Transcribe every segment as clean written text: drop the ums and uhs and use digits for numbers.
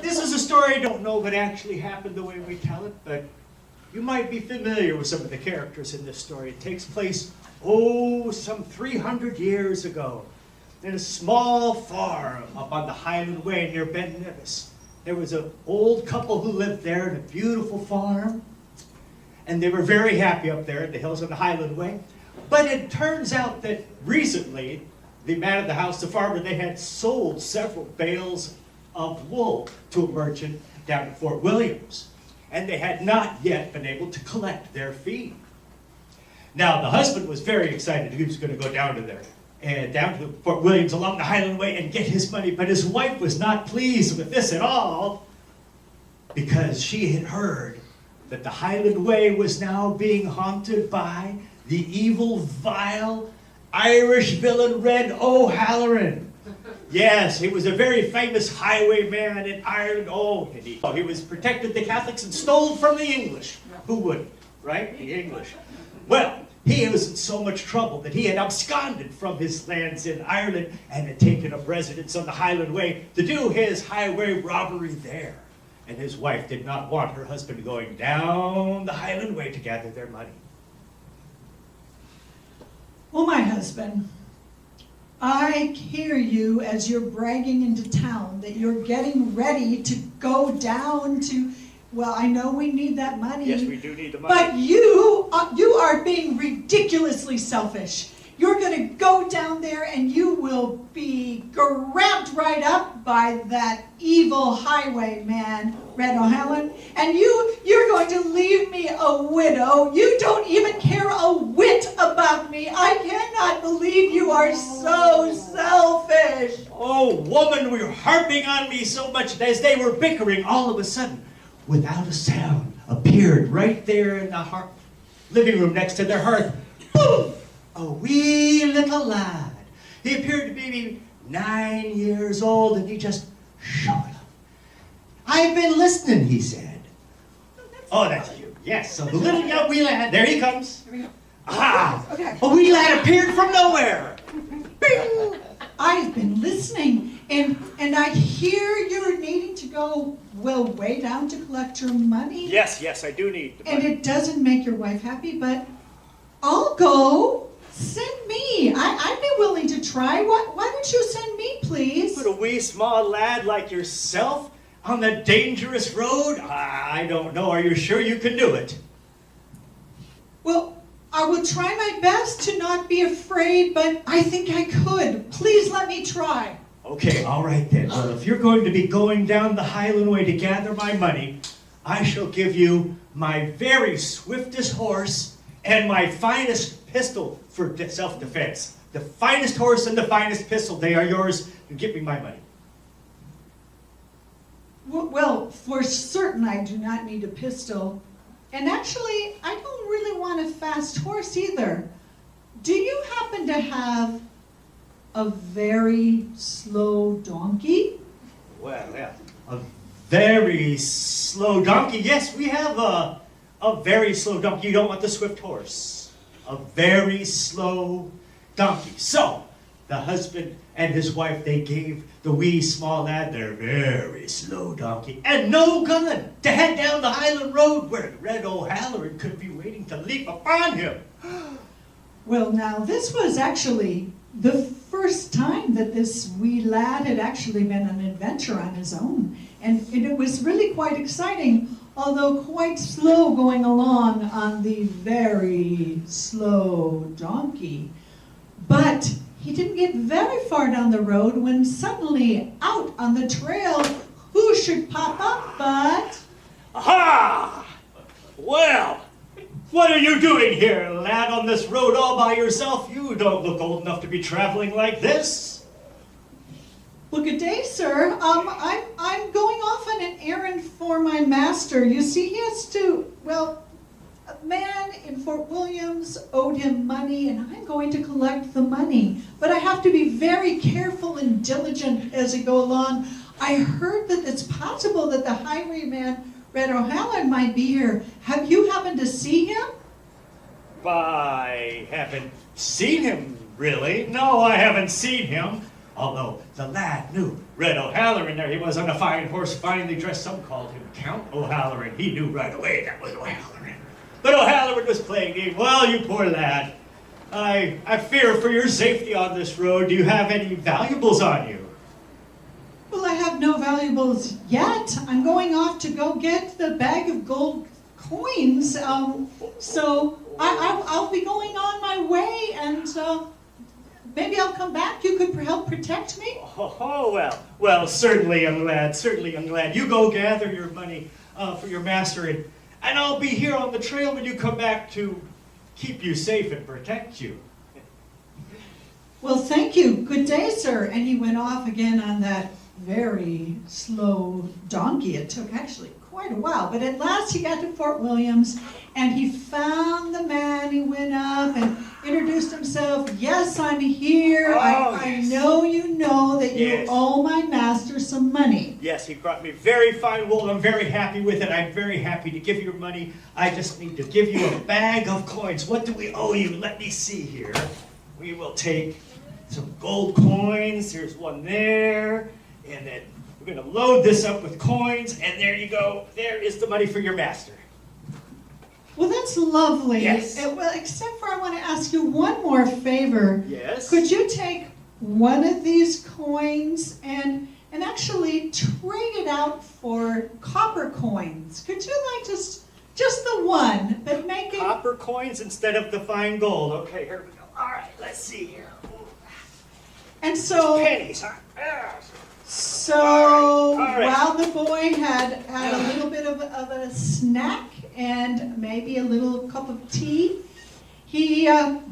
This is a story I don't know if it actually happened the way we tell it, but you might be familiar with some of the characters in this story. It takes place, some 300 years ago in a small farm up on the Highland Way near Ben Nevis. There was an old couple who lived there in a beautiful farm, and they were very happy up there in the hills of the Highland Way. But it turns out that recently, the man of the house, the farmer, they had sold several bales of wool to a merchant down at Fort Williams, and they had not yet been able to collect their fee. Now, the husband was very excited. He was going to go down to Fort Williams along the Highland Way and get his money, but his wife was not pleased with this at all because she had heard that the Highland Way was now being haunted by the evil, vile Irish villain Red O'Halloran. Yes, he was a very famous highwayman in Ireland. He was protected the Catholics and stole from the English. Who wouldn't, right? The English. Well, he was in so much trouble that he had absconded from his lands in Ireland and had taken up residence on the Highland Way to do his highway robbery there. And his wife did not want her husband going down the Highland Way to gather their money. Well, my husband, I hear you as you're bragging into town that you're getting ready to go down to, well, I know we need that money. Yes, we do need the money. But you are being ridiculously selfish. You're going to go down there and you will be grabbed right up by that evil highwayman, Red O'Halloran, and you're going to leave me a widow. You don't even care a whit about me. I cannot believe you are so selfish. Oh, woman, we were harping on me so much. As they were bickering, all of a sudden, without a sound, appeared right there in the living room next to their hearth. Boom! A wee little lad. He appeared to be maybe 9 years old, and he just showed up. "I've been listening," he said. Oh, that's you. Yes, so the little young wee lad, there he comes. Here we go. Ah! Okay. A wee lad appeared from nowhere. Bing! I've been listening, and I hear you're needing to go, well, way down to collect your money. Yes, I do need the And money. it doesn't make your wife happy, but I'll go. Send me. I'd be willing to try. Why don't you send me, please? Put a wee small lad like yourself on the dangerous road? I don't know. Are you sure you can do it? Well, I will try my best to not be afraid, but I think I could. Please let me try. Okay, all right then. Well, if you're going to be going down the Highland Way to gather my money, I shall give you my very swiftest horse and my finest pistol for self-defense. The finest horse and the finest pistol, they are yours. You give me my money. Well, for certain I do not need a pistol. And actually, I don't really want a fast horse either. Do you happen to have a very slow donkey? Well, yeah. A very slow donkey. Yes, we have a very slow donkey. You don't want the swift horse. A very slow donkey. So, the husband and his wife, they gave the wee small lad their very slow donkey and no gun to head down the Highland Road where Red O'Halloran could be waiting to leap upon him. Well, now, this was actually the first time that this wee lad had actually been on an adventure on his own. And it was really quite exciting, although quite slow going along on the very slow donkey. But he didn't get very far down the road when suddenly out on the trail, who should pop up but... Aha! Well, what are you doing here, lad, on this road all by yourself? You don't look old enough to be traveling like this. Well, good day, sir. I'm going off on an errand for my master. You see, he has to, well, a man in Fort Williams owed him money, and I'm going to collect the money. But I have to be very careful and diligent as I go along. I heard that it's possible that the highwayman, Red O'Halloran, might be here. Have you happened to see him? I haven't seen him, really. No, I haven't seen him. Although the lad knew Red O'Halloran there, he was on a fine horse, finely dressed. Some called him Count O'Halloran. He knew right away that was O'Halloran. But O'Halloran was playing game. Well, you poor lad, I fear for your safety on this road. Do you have any valuables on you? Well, I have no valuables yet. I'm going off to go get the bag of gold coins. So I'll be going on my way, and maybe I'll come back. You could help protect me. Well, certainly, young lad. Certainly, young lad. You go gather your money for your master, and I'll be here on the trail when you come back to keep you safe and protect you. Well, thank you. Good day, sir. And he went off again on that very slow donkey. It took actually quite a while, but at last he got to Fort Williams, and he found the man. He went up and introduced himself. Yes, I'm here. I know you know that you owe my master some money. Yes, he brought me very fine wool. I'm very happy with it. I'm very happy to give you your money. I just need to give you a bag of coins. What do we owe you? Let me see here. We will take some gold coins. There's one there. And then we're going to load this up with coins, and there you go. There is the money for your master. Well, that's lovely. Yes. Well, except for I want to ask you one more favor. Yes? Could you take one of these coins and actually trade it out for copper coins? Could you like just the one, but make it... Copper coins instead of the fine gold. Okay, here we go. All right, let's see here. And so... Pennies, huh? Yes. So all right. while the boy had a little bit of a snack and maybe a little cup of tea, he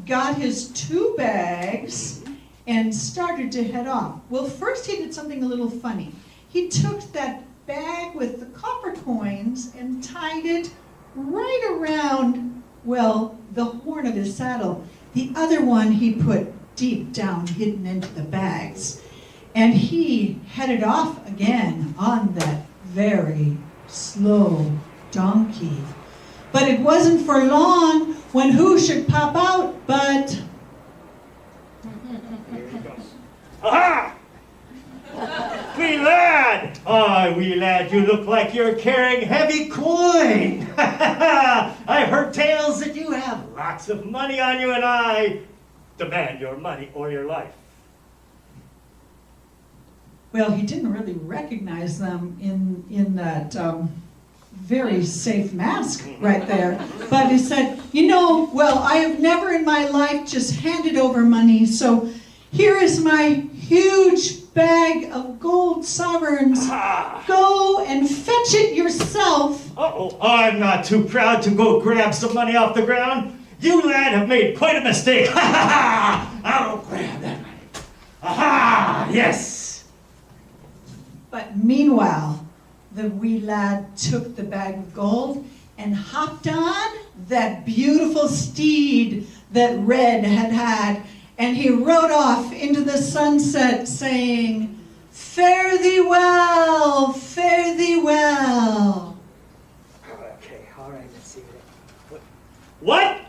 got his 2 bags and started to head off. Well, first he did something a little funny. He took that bag with the copper coins and tied it right around, well, the horn of his saddle. The other one he put deep down, hidden into the bags. And he headed off again on that very slow donkey. But it wasn't for long when who should pop out but... Here he goes. Aha! Wee lad! Oh, wee lad, you look like you're carrying heavy coin. I've heard tales that you have lots of money on you, and I demand your money or your life. Well, he didn't really recognize them in that very safe mask right there. But he said, well, I have never in my life just handed over money, so here is my huge bag of gold sovereigns. Go and fetch it yourself. Uh-oh, I'm not too proud to go grab some money off the ground. You, lad, have made quite a mistake. Ha ha ha! I'll grab that money. Aha! Yes! But meanwhile, the wee lad took the bag of gold and hopped on that beautiful steed that Red had, and he rode off into the sunset saying, "Fare thee well, fare thee well." Okay, all right, let's see. What?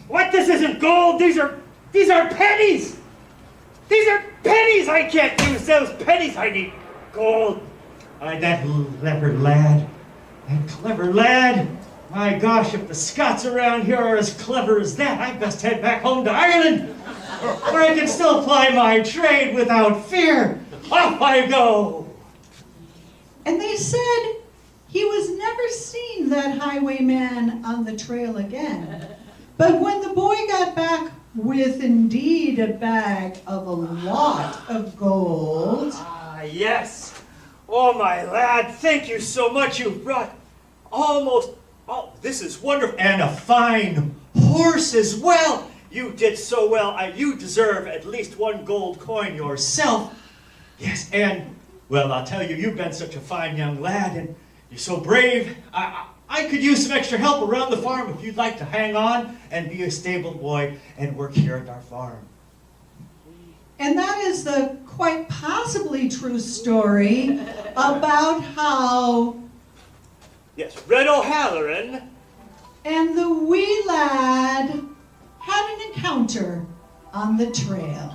What? This isn't gold. These are pennies. These are pennies. I can't use those pennies. I need gold. That clever lad. That clever lad. My gosh, if the Scots around here are as clever as that, I best head back home to Ireland, where I can still ply my trade without fear. Off I go. And they said he was never seen, that highwayman, on the trail again. But when the boy got back with indeed a bag of a lot of gold... Yes. Oh, my lad, thank you so much. You've brought this is wonderful. And a fine horse as well. You did so well. You deserve at least 1 gold coin yourself. Yes, and, well, I'll tell you, you've been such a fine young lad, and you're so brave. I could use some extra help around the farm if you'd like to hang on and be a stable boy and work here at our farm. And that is the quite possibly true story about how... Yes, Red O'Halloran and the wee lad had an encounter on the trail.